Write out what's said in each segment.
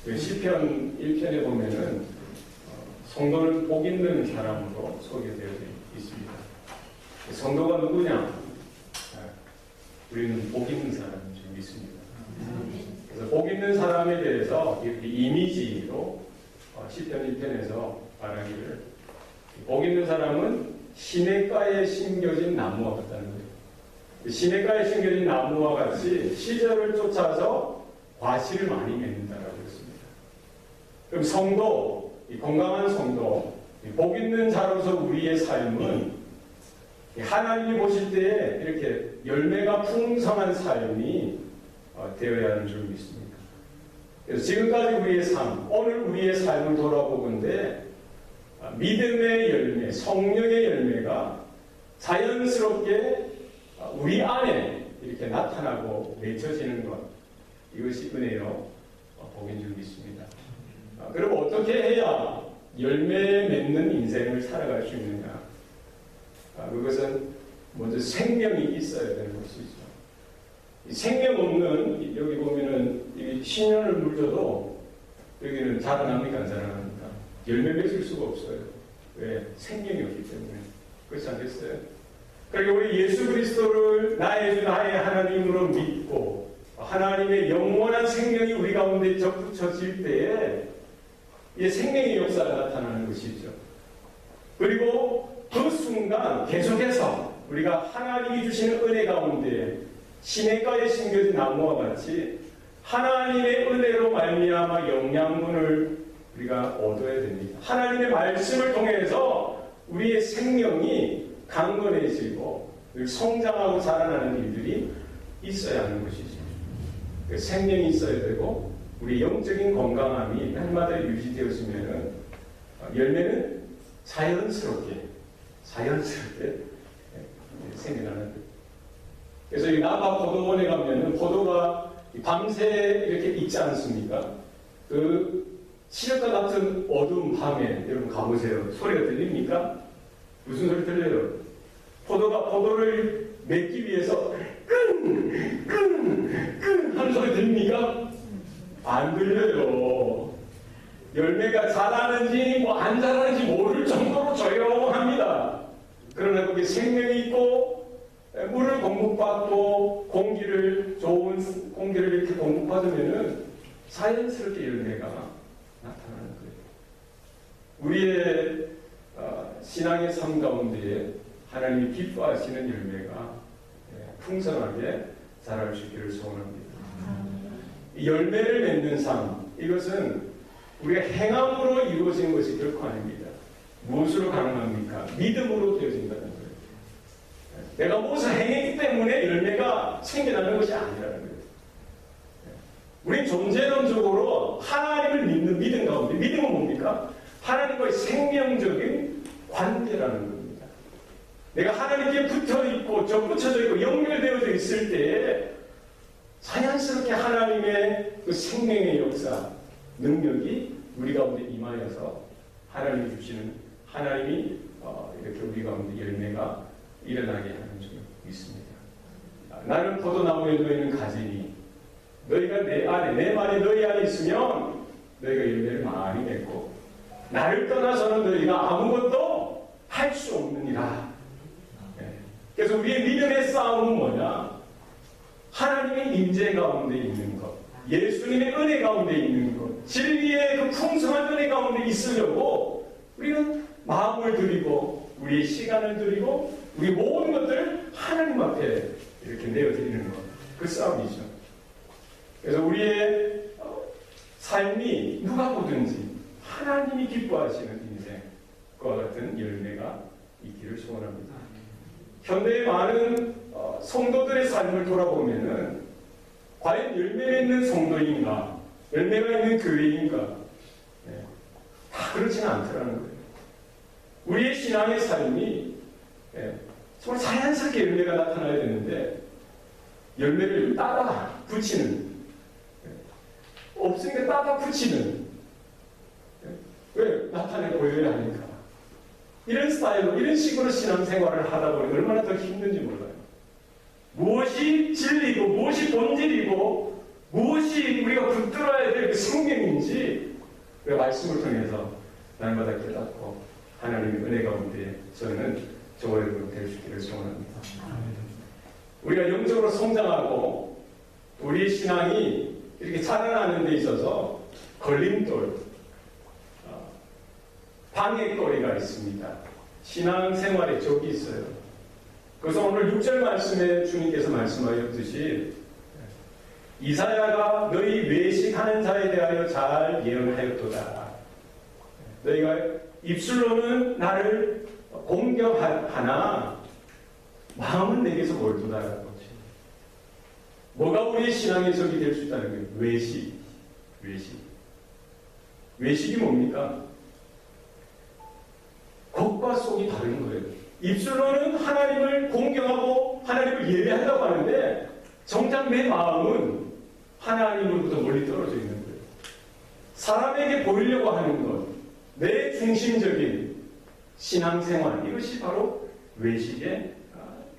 그 시편 1편에 보면은 성도는 복 있는 사람으로 소개되어 있습니다. 성도가 누구냐? 우리는 복 있는 사람인 줄 믿습니다. 그래서 복 있는 사람에 대해서 이렇게 이미지로 시편 1편에서 말하기를 복 있는 사람은 시냇가에 심겨진 나무와 같다는 거예요. 시냇가에 심겨진 나무와 같이 시절을 쫓아서 과실을 많이 맺는다라고 했습니다. 그럼 성도, 이 건강한 성도, 복 있는 자로서 우리의 삶은 하나님이 보실 때에 이렇게 열매가 풍성한 삶이 되어야 하는 줄 믿습니다. 그래서 지금까지 우리의 삶, 오늘 우리의 삶을 돌아보건대 믿음의 열매, 성령의 열매가 자연스럽게 우리 안에 이렇게 나타나고 맺혀지는 것, 이것이 은혜요 복인 줄 믿습니다. 그럼 어떻게 해야 열매 맺는 인생을 살아갈 수 있느냐? 그것은 먼저 생명이 있어야 되는 것이죠. 생명 없는, 여기 보면은 신년을 물려도 여기는 자라납니까? 안 자라납니까? 열매 맺을 수가 없어요. 왜? 생명이 없기 때문에. 그렇지 않겠어요? 그러니까 우리 예수 그리스도를 나의 주 나의 하나님으로 믿고 하나님의 영원한 생명이 우리 가운데 접붙여질 때에 이 생명의 역사가 나타나는 것이죠. 그리고 그 순간 계속해서 우리가 하나님이 주시는 은혜 가운데 시냇가에 심겨진 나무와 같이 하나님의 은혜로 말미암아 영양분을 우리가 얻어야 됩니다. 하나님의 말씀을 통해서 우리의 생명이 강건해지고 성장하고 자라나는 일들이 있어야 하는 것이죠. 생명이 있어야 되고 우리 영적인 건강함이 날마다 유지되어지면 열매는 자연스럽게 생겨나는 거예요. 그래서 이 나바 포도원에 가면은 포도가 밤새 이렇게 있지 않습니까? 그 시력과 같은 어두운 밤에 여러분 가보세요. 소리가 들립니까? 무슨 소리 들려요? 포도를 맺기 위해서 끈 하는 소리 들립니까? 안 들려요. 열매가 자라는지 뭐 안 자라는지 모를 정도로 조용합니다. 그러나 거기에 생명이 있고 물을 공급받고 좋은 공기를 이렇게 공급받으면은 자연스럽게 열매가 나타나는 거예요. 우리의 신앙의 삶 가운데에 하나님이 기뻐하시는 열매가 풍성하게 자랄 수 있기를 소원합니다. 이 열매를 맺는 삶, 이것은 우리가 행함으로 이루어지는 것이 결코 아닙니다. 무엇으로 가능합니까? 믿음으로 되어진다는 거예요. 내가 무엇을 행했기 때문에 열매가 생겨나는 것이 아니라는 거예요. 우린 존재론적으로 하나님을 믿는 믿음 가운데, 믿음은 뭡니까? 하나님과의 생명적인 관계라는 겁니다. 내가 하나님께 붙어있고 접붙여져 있고 연결되어져 있을 때에 자연스럽게 하나님의 그 생명의 역사, 능력이 우리 가운데 임하여서 하나님이 주시는, 하나님이 이렇게 우리 가운데 열매가 일어나게 하는 줄 믿습니다. 나는 포도나무에 놓이는 가지니 너희가 내 안에, 내 말이 너희 안에 있으면 너희가 열매를 많이 맺고 나를 떠나서는 너희가 아무것도 할 수 없느니라. 그래서 우리의 믿음의 싸움은 뭐냐? 하나님의 임재 가운데 있는 것, 예수님의 은혜 가운데 있는 것, 진리의 그 풍성한 은혜 가운데 있으려고 우리는 마음을 드리고 우리의 시간을 드리고 우리 모든 것들을 하나님 앞에 이렇게 내어드리는 것, 그 싸움이죠. 그래서 우리의 삶이 누가 보든지 하나님이 기뻐하시는 인생과 같은 열매가 있기를 소원합니다. 현대의 많은 성도들의 삶을 돌아보면은 과연 열매 있는 성도인가, 열매가 있는 교회인가, 다 그렇지는 않더라는 거예요. 우리의 신앙의 삶이 정말 자연스럽게 열매가 나타나야 되는데 열매를 따다 붙이는, 없으니까 따다 붙이는, 왜 나타내 보여야 하니까, 이런 스타일로 이런 식으로 신앙생활을 하다 보니 얼마나 더 힘든지 몰라요. 무엇이 진리고 무엇이 본질이고 무엇이 우리가 붙들어야 될 그 생명인지 그 말씀을 통해서 날마다 깨닫고 하나님의 은혜 가운데 저는 저와 여러분 될 수 있기를 소원합니다. 우리가 영적으로 성장하고 우리의 신앙이 이렇게 자라나는 데 있어서 걸림돌, 방해거리가 있습니다. 신앙생활에 적이 있어요. 그래서 오늘 6절 말씀에 주님께서 말씀하셨듯이 이사야가 너희 외식하는 자에 대하여 잘 예언하였도다. 너희가 입술로는 나를 공경하나 마음은 내게서 멀도다라는 거지. 뭐가 우리의 신앙의 적이 될 수 있다는 거예요? 외식. 외식이 뭡니까? 겉과 속이 다른 거예요. 입술로는 하나님을 공경하고 하나님을 예배한다고 하는데 정작 내 마음은 하나님으로부터 멀리 떨어져 있는 거예요. 사람에게 보이려고 하는 것, 내 중심적인 신앙생활, 이것이 바로 외식의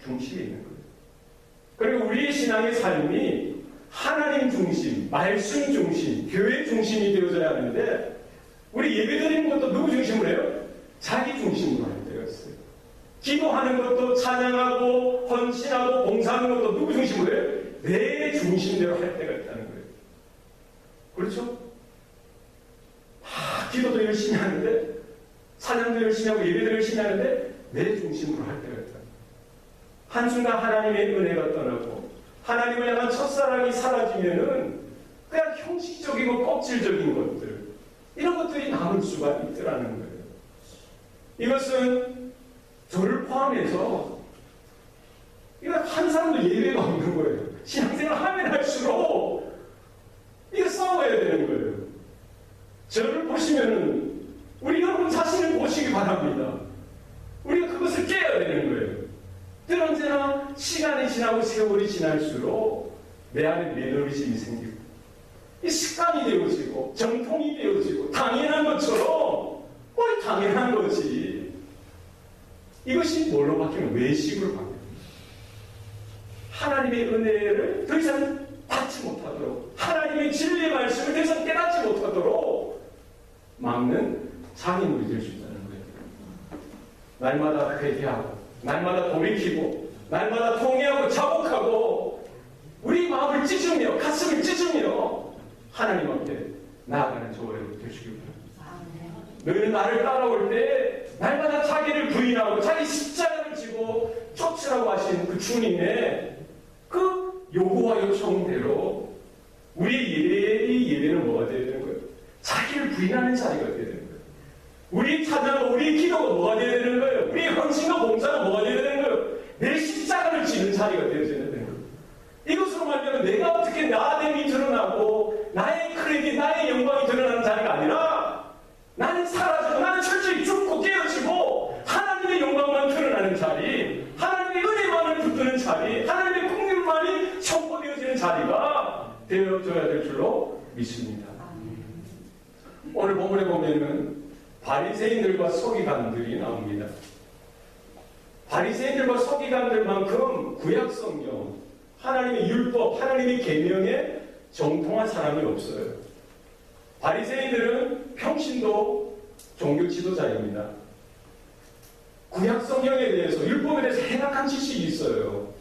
중심에 있는 거예요. 그리고 우리의 신앙의 삶이 하나님 중심, 말씀 중심, 교회 중심이 되어져야 하는데 우리 예배드리는 것도 누구 중심으로 해요? 자기 중심으로 할 때가 있어요. 기도하는 것도 찬양하고 헌신하고 봉사하는 것도 누구 중심으로 해요? 내 중심대로 할 때가 있다는 거예요. 그렇죠? 기도도 열심히 하는데 찬양도 열심히 하고 예배도 열심히 하는데 내 중심으로 할 때가 있다. 한순간 하나님의 은혜가 떠나고 하나님을 향한 첫사랑이 사라지면은 그냥 형식적이고 껍질적인 것들, 이런 것들이 남을 수가 있더라는 거예요. 이것은 저를 포함해서 이거 한 사람도 예외가 없는 거예요. 신앙생활 하면 할수록 이거 싸워야 되는 거예요. 저를 보시면은 우리 여러분 자신을 보시기 바랍니다. 우리가 그것을 깨야 되는 거예요. 늘 언제나 시간이 지나고 세월이 지날수록 내 안에 매너리즘이 생기고 이 습관이 되어지고 정통이 되어지고 당연한 것처럼 당연한 거지. 이것이 뭘로 바뀌면 외식으로 바뀝니다. 하나님의 은혜를 더 이상 받지 못하도록, 하나님의 진리의 말씀을 더 이상 깨닫지 못하도록 막는 장애물이 될 수 있다는 거예요. 날마다 회개하고, 날마다 돌이키고, 날마다 통회하고 자복하고, 우리 마음을 찢으며, 가슴을 찢으며 하나님 앞에 나아가는 저와 여러분 되시길 바랍니다. 너희는 나를 따라올 때 날마다 자기를 부인하고 자기 십자가를 지고 쫓으라고 하신 그 주님의 그 요구와 요청대로 우리의 예배는 뭐가 되어야 되는 거예요? 자기를 부인하는 자리가 되어야 되는 거예요. 우리 찬양과 우리 기도가 뭐가 되어야 되는 거예요? 우리 헌신과 봉사가 뭐가 되어야 되는 거예요? 내 십자가를 지는 자리가 되어야 되는 거예요. 이것으로 말하면 내가 어떻게 나됨이 드러나고 나의 크레딧, 나의 영광이 드러나는 자리가 아니라 나는 사라지고 나는 철저히 죽고 깨어지고 하나님의 영광만 드러나는 자리, 하나님의 은혜만을 붙드는 자리, 하나님의 국률만이 선포되어지는 자리가 되어져야 될 줄로 믿습니다. 오늘 본문에 보면은 바리새인들과 서기관들이 나옵니다. 바리새인들과 서기관들만큼 구약 성경, 하나님의 율법, 하나님의 계명에 정통한 사람이 없어요. 바리새인들은 평신도 종교 지도자입니다. 구약 성경에 대해서, 율법에 대해서 해박한 지식이 있어요.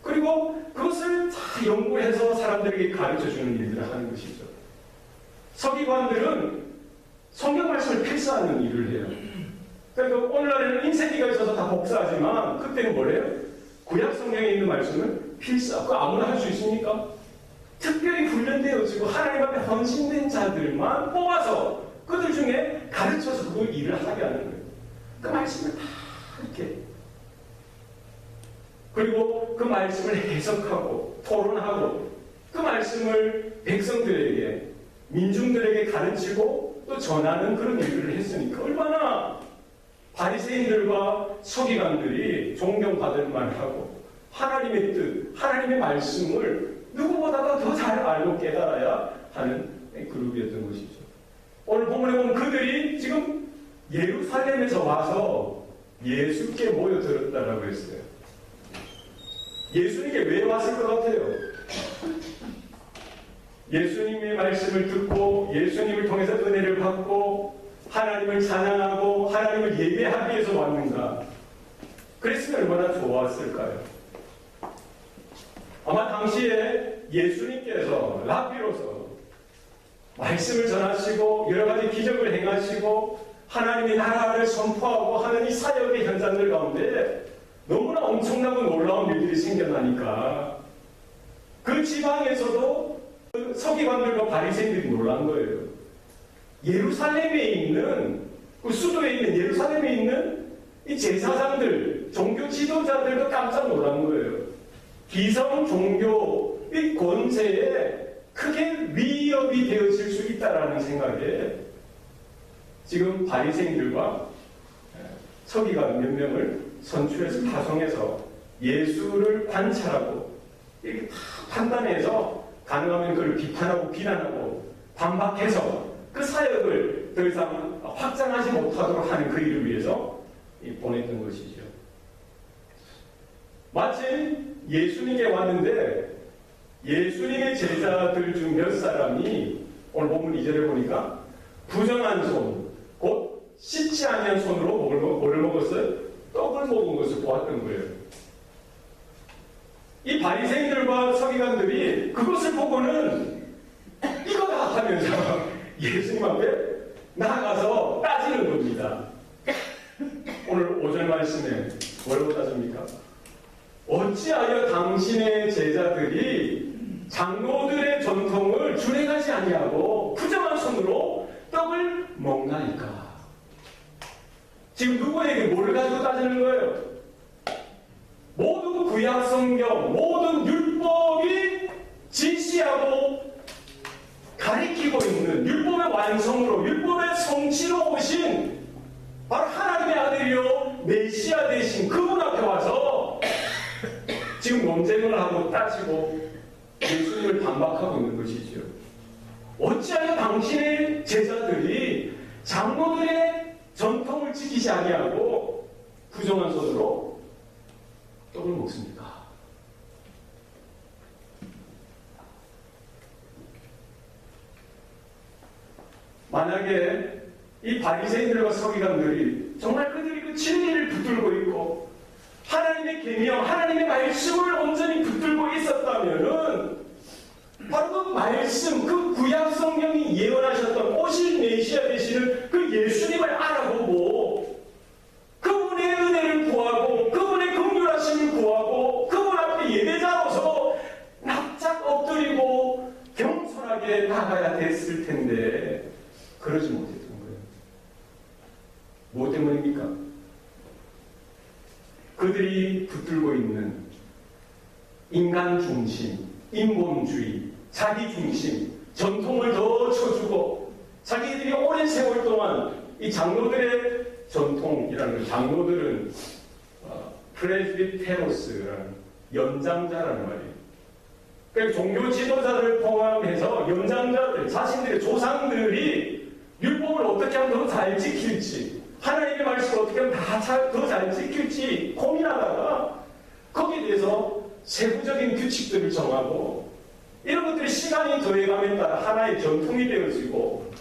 그리고 그것을 다 연구해서 사람들에게 가르쳐주는 일들을 하는 것이죠. 서기관들은 성경 말씀을 필사하는 일을 해요. 그러니까 오늘날에는 인쇄기가 있어서 다 복사하지만 그때는 뭐래요? 구약 성경에 있는 말씀을 필사. 그거 아무나 할 수 있습니까? 특별히 훈련되어지고 하나님 앞에 헌신된 자들만 뽑아서 그들 중에 가르쳐서 그 일을 하게 하는 거예요. 그 말씀을 다 이렇게, 그리고 그 말씀을 해석하고 토론하고 그 말씀을 백성들에게, 민중들에게 가르치고 또 전하는 그런 일들을 했으니까 얼마나 바리새인들과 서기관들이 존경받을 만하고 하나님의 뜻, 하나님의 말씀을 누구보다도 더 잘 알고 깨달아야 하는 그룹이었던 것이죠. 오늘 본문에 보면 그들이 지금 예루살렘에서 와서 예수께 모여들었다라고 했어요. 예수님께 왜 왔을 것 같아요? 예수님의 말씀을 듣고 예수님을 통해서 은혜를 받고 찬양하고 하나님을 예배하기 위해서 왔는가? 그랬으면 얼마나 좋았을까요? 아마 당시에 예수님께서 랍비로서 말씀을 전하시고 여러 가지 기적을 행하시고 하나님의 나라를 선포하고 하는 이 사역의 현장들 가운데 너무나 엄청나고 놀라운 일들이 생겨나니까 그 지방에서도 그 서기관들과 바리새인들이 놀란 거예요. 예루살렘에 있는 그 수도에 있는 예루살렘에 있는 이 제사장들, 종교 지도자들도 깜짝 놀란 거예요. 기성 종교의 권세에 크게 위협이 되어질 수 있다라는 생각에 지금 바리새인들과 서기관 몇 명을 선출해서 파송해서 예수를 관찰하고 이렇게 다 판단해서 가능하면 그를 비판하고 비난하고 반박해서 그 사역을 더 이상 확장하지 못하도록 하는 그 일을 위해서 보냈던 것이죠. 마침 예수님께 왔는데 예수님의 제자들 중 몇 사람이 오늘 본문 2절에 보니까 부정한 손, 곧 씻지 아니한 손으로 뭐를 먹었어요? 떡을 먹은 것을 보았던 거예요. 이 바리새인들과 서기관들이 그것을 보고는 이거다 하면서 예수님 앞에 나아가서 따지는 겁니다. 오늘 오전 말씀에 뭐라고 따집니까? 어찌하여 당신의 제자들이 장로들의 전통을 준행하지 아니하고 부정한 손으로 떡을 먹나이까? 지금 누구에게 뭐를 가지고 따지는 거예요? 모든 구약 성경, 모든 율법이 지시하고 가리키고 있는 율법의 완성으로, 율법의 성취로 오신 바로 하나님의 아들이요 메시아 되신 그분 앞에 와서 지금 논쟁을 하고 따지고 예수님을 반박하고 있는 것이죠. 어찌하여 당신의 제자들이 장로들의 전통을 지키지 아니하고 부정한 손으로 떡을 먹습니까? 만약에 이 바리새인들과 서기관들이 정말 그들이 그 진리를 붙들고 있고 하나님의 계명, 하나님의 말씀을 온전히 붙들고 있었다면은 바로 그 말씀, 그 구약 성경이 예언하셨던 오실 메시아 되시는 그 예수님을 알아보고 그분의 은혜를 구하고 그분의 긍휼하심을 구하고 그분 앞에 예배자로서 납작 엎드리고 겸손하게 나가야 됐을 텐데 그러지 못했던 거예요. 무엇 때문입니까? 그들이 붙들고 있는 인간 중심, 인본주의, 자기 중심, 전통을 더 쳐주고 자기들이 오랜 세월 동안 이 장로들의 전통이라는 장로들은 프레스비테로스라는 연장자라는 말이에요. 그러니까 종교 지도자를 포함해서 연장자들, 자신들의 조상들이 율법을 어떻게 하면 더 잘 지킬지 하나님의 말씀을 어떻게 하면 더 잘 지킬지 고민하다가 거기에 대해서 세부적인 규칙들을 정하고 이런 것들이 시간이 더해감에 따라 하나의 전통이 되어지고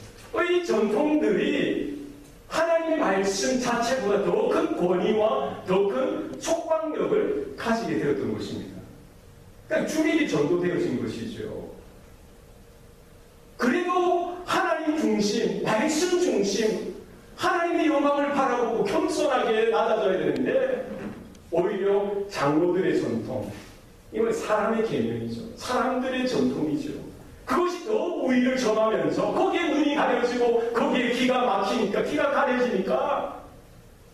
이 전통들이 하나님의 말씀 자체보다 더 큰 권위와 더 큰 촉방력을 가지게 되었던 것입니다. 그러니까 주일이 전도되어진 것이죠. 그래도 하나님 중심, 말씀 중심, 하나님의 영광을 바라보고 겸손하게 낮아져야 되는데 오히려 장로들의 전통, 이건 사람의 계명이죠. 사람들의 전통이죠. 그것이 더 우위를 점하면서 거기에 눈이 가려지고 거기에 귀가 막히니까, 귀가 가려지니까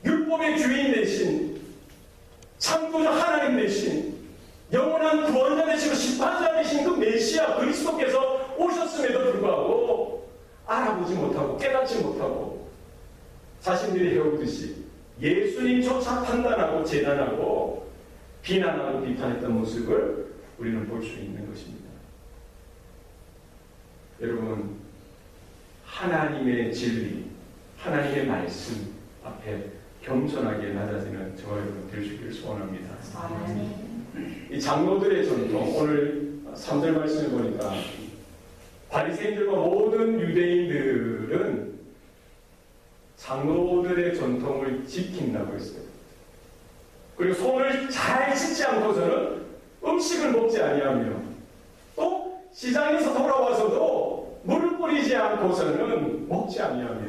율법의 주인 대신 창조자 하나님 대신 영원한 구원자 되시고 심판자 되신 그 메시아 그리스도께서 오셨음에도 불구하고 알아보지 못하고 깨닫지 못하고 자신들이 해오듯이 예수님조차 판단하고 재단하고 비난하고 비판했던 모습을 우리는 볼 수 있는 것입니다. 여러분, 하나님의 진리, 하나님의 말씀 앞에 겸손하게 낮아지는 저와 여러분 될 수 있기를 소원합니다. 이 장로들의 전통, 오늘 3절 말씀을 보니까 바리새인들과 모든 유대인들은 장로들의 전통을 지킨다고 했어요. 그리고 손을 잘 씻지 않고서는 음식을 먹지 아니하며 또 시장에서 돌아와서도 물을 뿌리지 않고서는 먹지 아니하며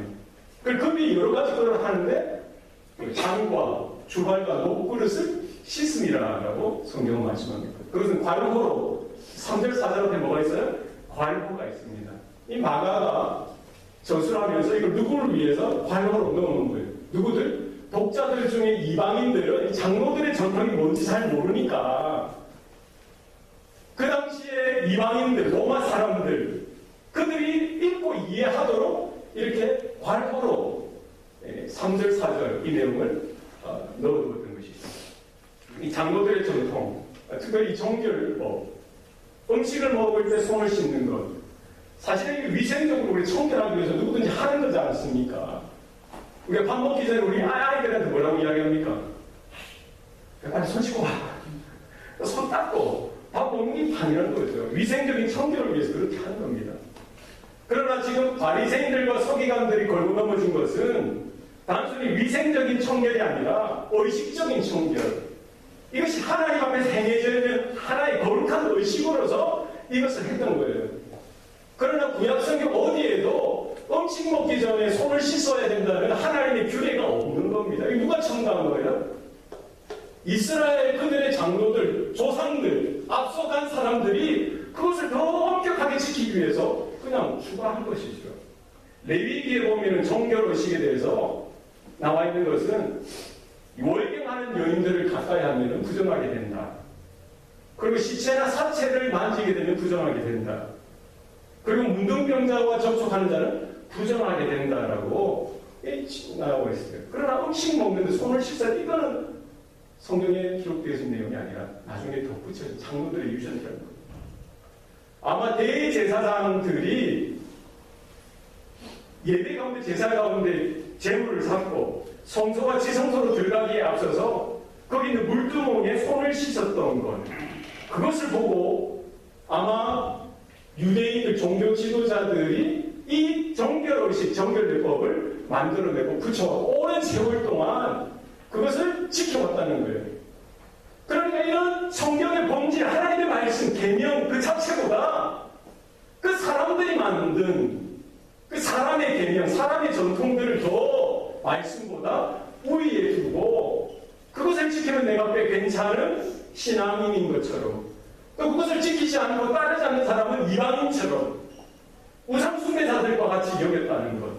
급히 여러 가지 걸 하는데 잔과 주발과 녹그릇을 씻음이라고 성경은 말씀합니다. 그것은 관호로 3절 4절 앞에 뭐가 있어요? 관호가 있습니다. 이 마가가 저술하면서 이걸 누구를 위해서 관호로 넣어놓은 거예요. 누구들? 독자들 중에 이방인들은 장로들의 전통이 뭔지 잘 모르니까 그 당시에 이방인들, 로마 사람들 그들이 읽고 이해하도록 이렇게 관호로 3절 4절 이 내용을 넣어두었던 것이죠. 이 장로들의 전통, 특별히 정결법, 음식을 먹을 때 손을 씻는 것, 사실은 위생적으로 우리 청결하기 위해서 누구든지 하는 거지 않습니까? 우리가 밥 먹기 전에 우리 아이들한테 뭐라고 이야기합니까? 빨리 손 씻고 와. 손 닦고 밥 먹는 게 당연한 거죠. 위생적인 청결을 위해서 그렇게 하는 겁니다. 그러나 지금 바리새인들과 서기관들이 걸고 넘어진 것은 단순히 위생적인 청결이 아니라 의식적인 청결. 이것이 하나님 앞에서 행해져 있는 하나의 거룩한 의식으로서 이것을 했던 거예요. 그러나 구약성경 어디에도 음식 먹기 전에 손을 씻어야 된다는 하나님의 규례가 없는 겁니다. 이거 누가 첨가한 거예요? 이스라엘 그들의 장로들, 조상들, 앞서간 사람들이 그것을 더 엄격하게 지키기 위해서 그냥 추가한 것이죠. 레위기에 보면 정결의식에 대해서 나와 있는 것은 월경하는 여인들을 가까이 하면 부정하게 된다. 그리고 시체나 사체를 만지게 되면 부정하게 된다. 그리고 문둥병자와 접촉하는 자는 부정하게 된다라고 나오고 있어요. 그러나 음식 먹는데 손을 씻어야 이거는 성경에 기록되어진 내용이 아니라 나중에 덧붙여진 장로들의 유전이라는 겁니다. 아마 대제사장들이 예배 가운데 제사 가운데 제물을 삼고 성소와 지성소로 들어가기에 앞서서 거기 있는 물두멍에 손을 씻었던 것, 그것을 보고 아마 유대인들 종교 지도자들이 이 정결의식, 정결례법을 만들어내고 붙여오고 오랜 세월 동안 그것을 지켜왔다는 거예요. 그러니까 이런 성경의 본질, 하나님의 말씀, 계명 그 자체보다 그 사람들이 만든 그 사람의 계명, 사람의 전통들을 더 말씀보다 우위에 두고 그것을 지키면 내가 꽤 괜찮은 신앙인인 것처럼 또 그것을 지키지 않고 따르지 않는 사람은 이방인처럼 우상숭배자들과 같이 여겼다는 것.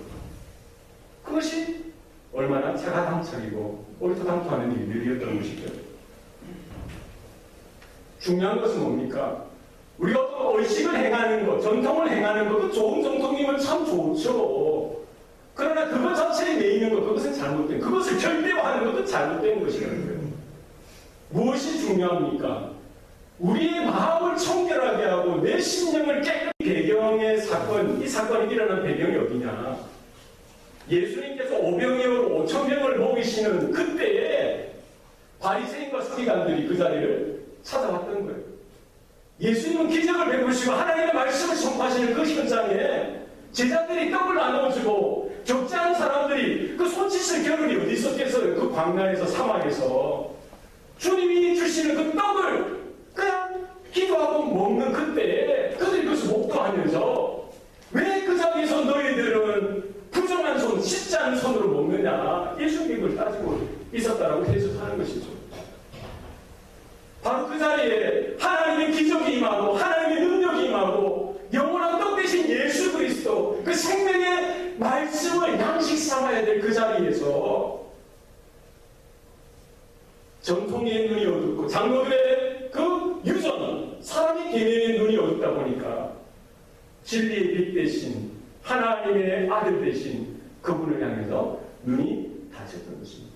그것이 얼마나 차가당착이고 올토당토하는 일들이었던 것이죠. 중요한 것은 뭡니까? 우리가 어떤 의식을 행하는 것, 전통을 행하는 것도 좋은 전통이면 참 좋죠. 그러나 그것 자체에 매이는 것, 그것은 잘못된, 그것을 절대화하는 것도 잘못된 것이라는 거예요. 무엇이 중요합니까? 우리의 마음을 청결하게 하고 내 심령을 깨끗이 배경의 사건, 이 사건이 일어난 배경이 어디냐? 예수님께서 5병이어로 5,000명을 먹이시는 그때에 바리새인과 서기관들이 그 자리를 찾아왔던 거예요. 예수님은 기적을 베푸시고 하나님의 말씀을 선포하시는 그 현장에 제자들이 떡을 나눠주고 적지 않은 사람들이 그 손 씻을 겨를이 어디 있었겠어요? 그 광야에서 사막에서 주님이 주시는 그 떡을 그냥 기도하고 먹는 그때에 그들이 그것을 목도하면서 왜 그 자리에서 너희들은 부정한 손, 씻지 않은 손으로 먹느냐? 예수님이 그걸 따지고 있었다라고 해석하는 것이죠. 바로 그 자리에 하나님의 기적이 임하고 하나님의 능력이 임하고 영원한 떡 대신 예수 그리스도 그 생명의 말씀을 양식 삼아야 될 그 자리에서 전통의 눈이 어둡고 장로들의 그 유전, 사람의 계명의 눈이 어둡다 보니까 진리의 빛 대신 하나님의 아들 대신 그분을 향해서 눈이 닫혔던 것입니다.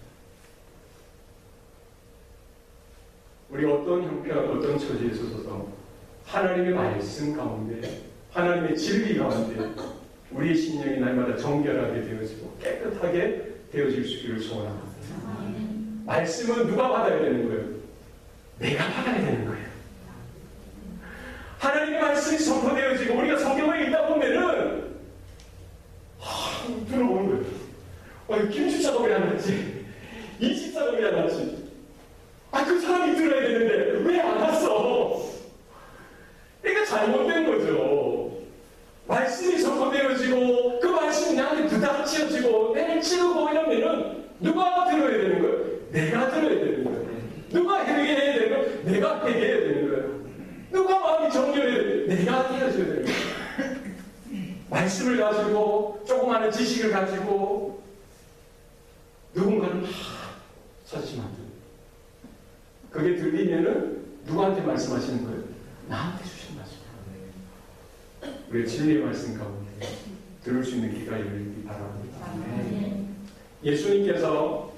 우리 어떤 형편, 어떤 처지에 있어서 하나님의 말씀 가운데, 하나님의 진리 가운데 우리의 심령이 날마다 정결하게 되어지고 깨끗하게 되어질 수 있기를 소원합니다. 말씀은 누가 받아야 되는 거예요? 내가 받아야 되는 거예요. 하나님의 말씀이 선포되어지고 우리가 성경을 읽다 보면은 들어보는 거예요. 김 집사가 왜 안 왔지? 이 집사가 왜 안 왔지? 그 사람이 들어야 되는데 왜 안 왔어? 그러니까 잘못된 거죠. 말씀이 선포되어지고 그 말씀이 나한테 부닥쳐지고 내를 찌르고 이러면은 누가 들어야 되는 거예요? 내가 들어야 되는 거예요. 누가 회개해야 되는 거예요? 내가 회개해야 되는 거예요. 누가 마음이 정결해야 되는 거예요? 내가 되어줘야 되는 거예요. 말씀을 가지고 조그마한 지식을 가지고 누군가는 서지만 그게 들리면은 누구한테 말씀하시는 거예요? 나한테 주신 말씀. 우리 진리의 말씀 가운데 들을 수 있는 귀가 열리기 바랍니다. 예수님께서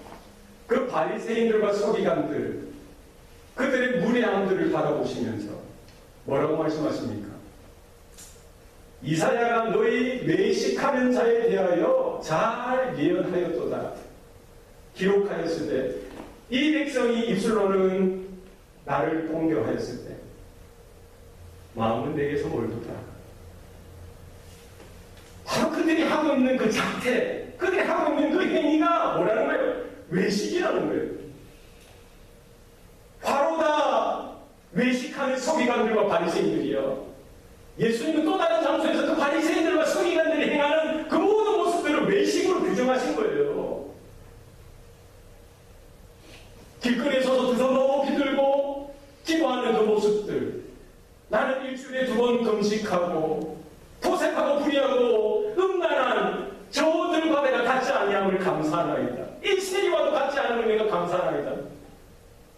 그 바리새인들과 서기관들 그들의 무례함들을 바라보시면서 뭐라고 말씀하십니까? 이사야가 너희 외식하는 자에 대하여 잘 예언하였도다. 기록하였을 때 이 백성이 입술로는 나를 공경하였을 때 마음은 내게서 멀도다. 바로 그들이 하고 있는 그 자태, 그들이 하고 있는 그 행위가 뭐라는 거예요? 외식이라는 거예요. 바로 다 외식하는 서기관들과 바리새인들이요. 예수님은 또 다른 장소에서 그 바리새인들과 서기관들이 행하는 그 모든 모습들을 외식으로 규정하신 거예요. 길거리에 서서 두 손 높이 들고 기도하는 그 모습들. 나는 일주일에 2번 금식하고 토색하고 불의하고 음란한 저들과 내가 같지 아니함을 감사하나이다. 이 세리와도 같지 않음을 내가 감사하나이다.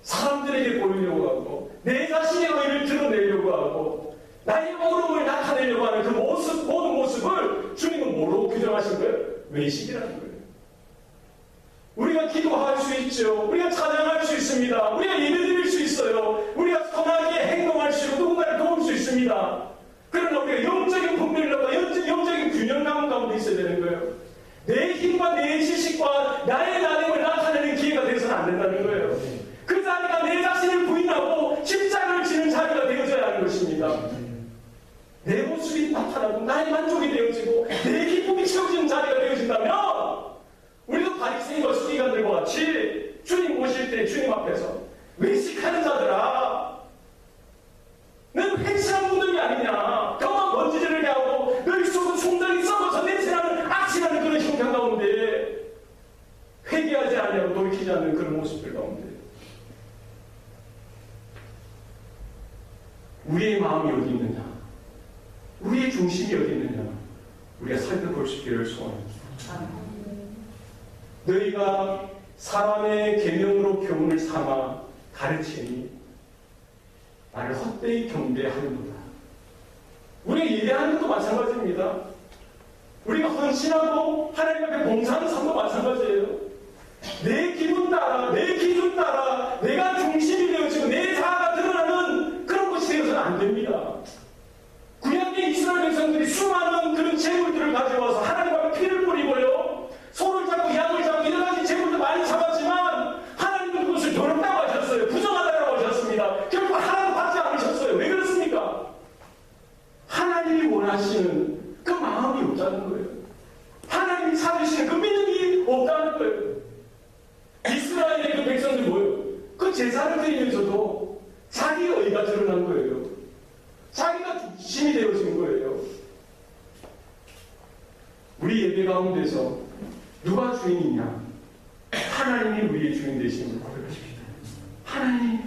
사람들에게 보이려고 하고 내 자신의 의를 드러내려고 하고 나의 어려움을 나타내려고 하는 그 모습, 모든 모습을 주님은 뭐로 규정하신 거예요? 외식이라는 거예요. 우리가 기도할 수 있죠. 우리가 찬양할 수 있습니다. 우리가 예배드릴 수 있어요. 우리가 선하게 행동할 수 있고 누군가를 도울 수 있습니다. 그러나 우리가 영적인 분별력과 영적인 균형감 가운데 있어야 되는 거예요. 내 힘과 내 지식과 나의 나됨을 나타내는 기회가 되어서는 안 된다는 거예요. 그 자리가 내 자신을 부인하고 십자가를 지는 자리가 되어져야 하는 것입니다. 내 모습이 나타나고 나의 만족이 되어지고 내 기쁨이 채워지는 자리가 되어진다면 우리도 바리새인과 서기관들과 같이 주님 오실 때 주님 앞에서 외식하는 자들아 너는 회칠한 무덤이 아니냐 뼈가 먼지질을 하고 너희 속은 충당이 썩어서 냄새나는 악취나는 그런 형편 가운데 회개하지 않냐고 돌이키지 않는 그런 모습들 가운데 우리의 마음이 어디 있느냐 우리의 중심이 어디 있느냐 우리가 살펴볼 수 있기를 소원합니다. 너희가 사람의 계명으로 교훈을 삼아 가르치니 나를 헛되이 경배하는도다. 우리가 예배하는 것도 마찬가지입니다. 우리가 헌신하고 하나님 앞에 봉사하는 삶도 마찬가지예요. 내 기분 따라 내 기준 따라 내가 중심이 되어지고 내 자아가 드러나는 그런 것이 되어서는 안 됩니다. 구약의 이스라엘 백성들이 수많은 그런 재물들을 가져와서 하나님 앞에 피를 뿌리고요. 소를 잡고 양을 잡고 여러 가지 재물도 많이 잡았지만 하나님은 그것을 더럽다고 하셨어요. 부정하다고 하셨습니다. 결국 하나도 받지 않으셨어요. 왜 그렇습니까? 하나님이 원하시는 그 마음이 없다는 거예요. 하나님이 찾으시는 그 믿음이 없다는 거예요. 이스라엘의 그 백성들 뭐예요? 그 제사를 드리면서도 자기의 의가 드러난 거예요. 자기가 중심이 되어진 거예요. 우리 예배 가운데서 누가 주인이냐? 하나님이 우리의 주인 되심을 고백하십니다. 하나님.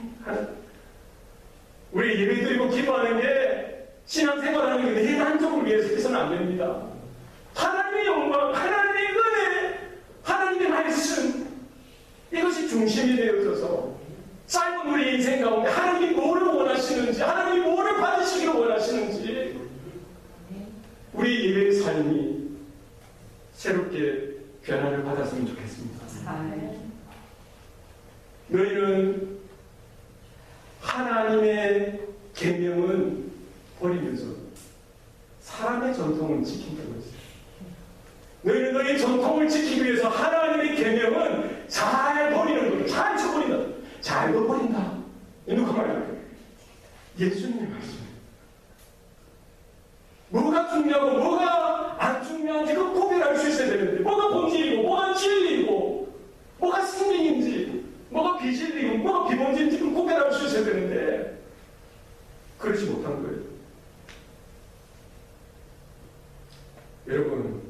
우리 예배 드리고 기도하는 게 신앙생활하는 게 내 만족을 위해서 해서는 안 됩니다. 하나님의 영광, 하나님의 은혜, 하나님의 말씀 이것이 중심이 되어져서 짧은 우리 인생 가운데 하나님이 뭐를 원하시는지 하나님이 뭐를 받으시기를 원하시는지 우리 예배의 삶이 새롭게 변화를 받았으면 좋겠습니다. 너희는 하나님의 계명은 버리면서 사람의 전통을 지킨다고 했어요. 너희는 너희 전통을 지키기 위해서 하나님의 계명은 잘 버리는 거예요. 잘 쳐버린다. 잘 버린다. 누가 말할까요? 예수님의 말씀이에요. 뭐가 중요하고 뭐가 안 중요한지 그 구별할 수 있어야 되는데 뭐가 본질이고 뭐가 진리고 여러분,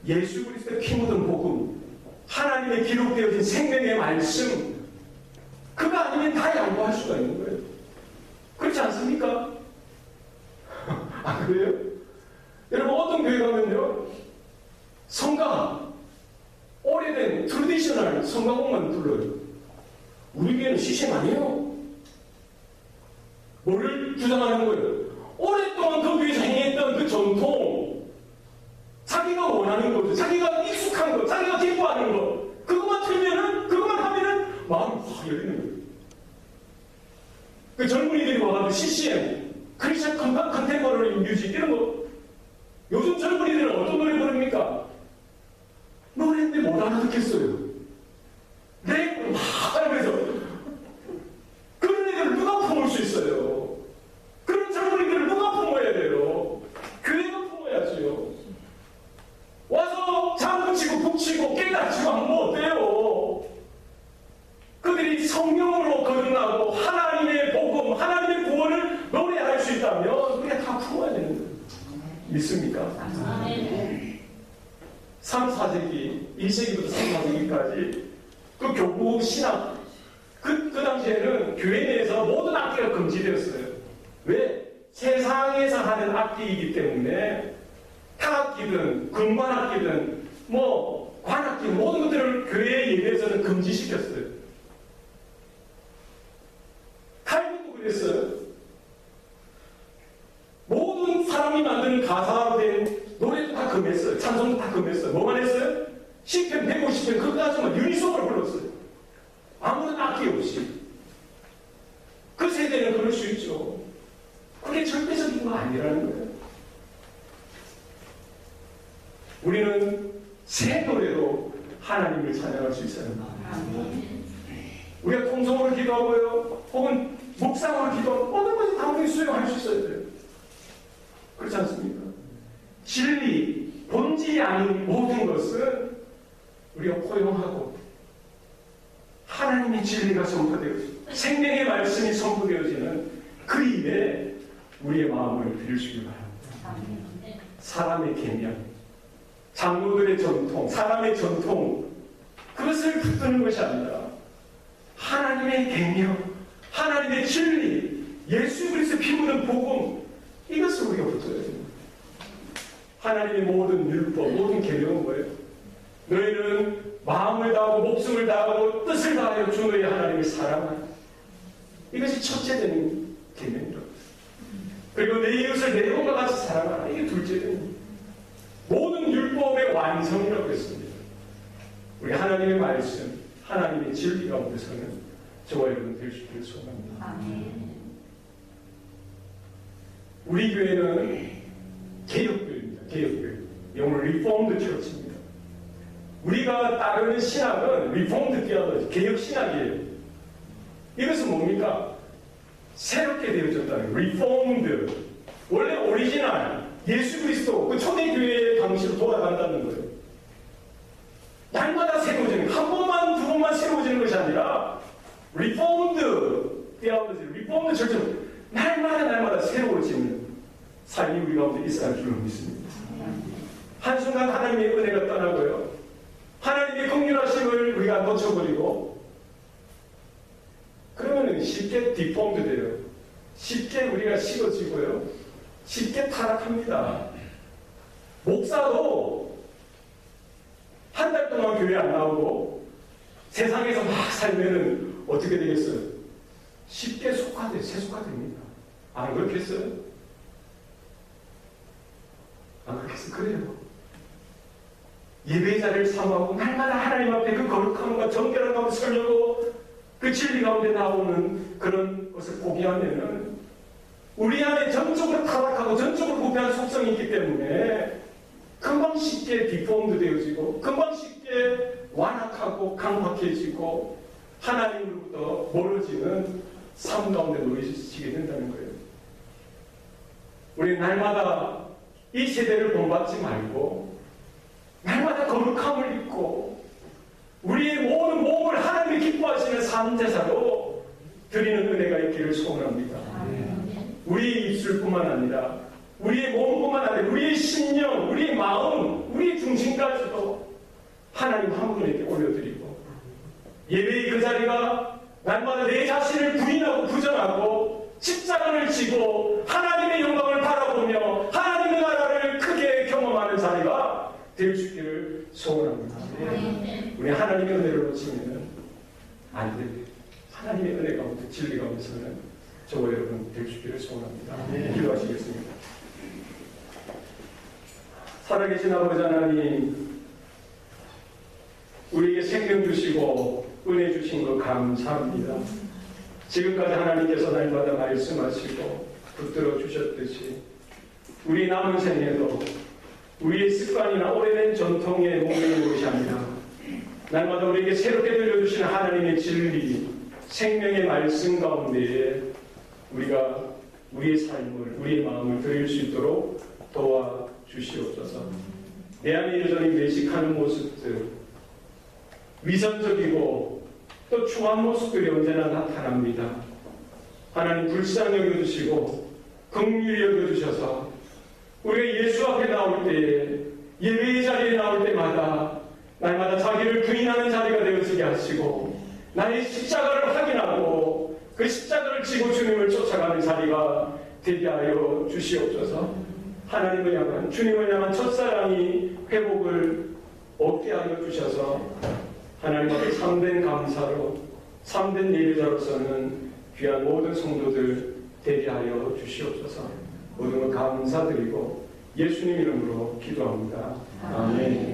예수 그리스도의 피 묻은 복음, 하나님의 기록되어진 생명의 말씀, 그거 아니면 다 양보할 수가 있는 거예요. 그렇지 않습니까? 아, 그래요? 여러분, 어떤 교회 가면요, 성가, 오래된 트래디셔널 성가곡만 불러요. 우리 교회는 시샘 아니에요. 뭐를 주장하는 거예요? 오랫동안 그 교회에서 행했던 그 전통, 자기가 원하는 것, 자기가 익숙한 것, 자기가 기뻐하는 것, 그것만 틀면은, 그것만 하면은 마음이 확 열리는 거예요. 그 젊은이들이 와가지고 CCM, 크리스천 컨템포러리 뮤직 이런 거, 요즘 젊은이들은 어떤 노래 부릅니까? 노래인데 못 알아듣겠어요. 랩을 막 하면서 그런 애들을 누가 품을 수 있어요? 그런 젊은이들을 누가 품어야 돼요? 교회가 품어야지요. 와서 장구 치고 북치고 깨닫지고 하면 뭐 어때요? 그들이 성령으로 거듭나고 하나님의 복음, 하나님의 구원을 노래할 수 있다면 우리가 다 품어야 되는 거예요. 믿습니까? 3, 4세기, 1세기부터 3, 4세기까지 그 교부 신학, 그 당시에는 교회 내에서 모든 악기가 금지되었어요. 왜? 세상에서 하는 악기이기 때문에 타악기든 금관악기든 뭐 관악기 모든 것들을 교회 예배에서는 금지시켰어요. 칼빈도 그랬어요. 모든 사람이 만드는 가사로 된 노래도 다 금했어요. 찬송도 다 금했어요. 뭐만 했어요? 시편 150편 그까지만 유니송으로 불렀어요. 아무런 악기 없이. 그 세대는 그럴 수 있죠. 그게 절대적인 거 아니라는 거예요. 우리는 새 노래로 하나님을 찬양할 수 있어요. 우리가 통성으로 기도하고요, 혹은 묵상으로 기도하고 모든 것이 다 우리 수용할 수 있어야 돼요. 그렇지 않습니까? 진리, 본질이 아닌 모든 것은 우리가 포용하고 하나님의 진리가 선포되어지고 생명의 말씀이 선포되어지는 그 일에 우리의 마음을 들여주기 바랍니다. 사람의 계명, 장로들의 전통, 사람의 전통, 그것을 붙드는 것이 아니라 하나님의 계명, 하나님의 진리, 예수 그리스도의 피 묻은 복음, 이것을 우리가 붙어야 됩니다. 하나님의 모든 율법, 모든 계명은 뭐예요? 너희는 마음을 다하고 목숨을 다하고 뜻을 다하여 주 너희 하나님을 사랑하라. 이것이 첫째 되는 계명이라고. 그리고 내 이웃을 내 몸과 같이 사랑하라. 이게 둘째 되는 모든 율법의 완성이라고 했습니다. 우리 하나님의 말씀, 하나님의 진리 가운데서는 저와 여러분 될 수 있기를 소원합니다. 아멘. 우리 교회는 개혁교회입니다. 개혁교회. 영어로 리폼드 처치입니다. 우리가 따르는 신학은 리폼드 theology, 개혁 신학이에요. 이것은 뭡니까? 새롭게 되어졌다는 리폼드. 원래 오리지널 예수 그리스도 그 초대교회의 방식으로 돌아간다는 거예요. 날마다 새로워지는, 한 번만 두 번만 새로워지는 것이 아니라 리폼드 theology, 리폼드 처치, 날마다 새로워지는 삶이 우리 가운데 있어야 할 줄로 믿습니다. 한순간 하나님의 은혜가 떠나고요, 하나님의 긍휼하심을 우리가 놓쳐버리고, 그러면 쉽게 디폼드 돼요. 쉽게 우리가 식어지고요, 쉽게 타락합니다. 목사도 한 달 동안 교회 안 나오고 세상에서 막 살면은 어떻게 되겠어요? 쉽게 세속화됩니다. 안 그렇겠어요? 안 그렇겠어요? 그래요. 예배의 자리를 사모하고 날마다 하나님 앞에 그 거룩함과 정결한 가운데 설려고 그 진리 가운데 나오는 그런 것을 포기하면은 우리 안에 전적으로 타락하고 전적으로 부패한 속성이 있기 때문에 금방 쉽게 디폼드 되어지고 금방 쉽게 완악하고 강박해지고 하나님으로부터 멀어지는 삶 가운데 놓이시게 된다는 거예요. 우리 날마다 이 세대를 본받지 말고 날마다 거룩함을 입고 우리의 모든 몸을 하나님이 기뻐하시는 삶제사로 드리는 은혜가 있기를 소원합니다. 우리 입술뿐만 아니라 우리의 몸뿐만 아니라 우리의 심령, 우리의 마음, 우리의 중심까지도 하나님 한 분에게 올려드리고 예배의 그 자리가 날마다 내 자신을 부인하고 부정하고 십자가를 지고 하나님의 영광을 바라보며 하나님의 나라를 크게 경험하는 자리가 될 수 있기를 소원합니다. 우리 하나님의 은혜를 놓치면 안 됩니다. 하나님의 은혜 가운데 진리 가운데서는 저와 여러분 될 수 있기를 소원합니다. 기도하시겠습니다. 살아계신 아버지 하나님, 우리에게 생명 주시고 은혜 주신 것 감사합니다. 지금까지 하나님께서 날마다 말씀하시고 붙들어 주셨듯이 우리 남은 생에도 우리의 습관이나 오래된 전통에 목매는 것이 아니라 날마다 우리에게 새롭게 들려주시는 하나님의 진리, 생명의 말씀 가운데에 우리가 우리의 삶을, 우리의 마음을 드릴 수 있도록 도와주시옵소서. 내 안에 여전히 외식하는 모습들, 위선적이고 또 추한 모습들이 언제나 나타납니다. 하나님 불쌍히 여겨주시고 긍휼히 여겨주셔서 우리가 예수 앞에 나올 때에 예배의 자리에 나올 때마다 날마다 자기를 부인하는 자리가 되어지게 하시고 나의 십자가를 확인하고 그 십자가를 지고 주님을 쫓아가는 자리가 되게 하여 주시옵소서. 하나님을 향한, 주님을 향한 첫사랑이 회복을 얻게 하여 주셔서 하나님 앞에 참된 감사로, 참된 예배자로서는 귀한 모든 성도들 되게 하여 주시옵소서. 모든 것 감사드리고 예수님 이름으로 기도합니다. 아멘.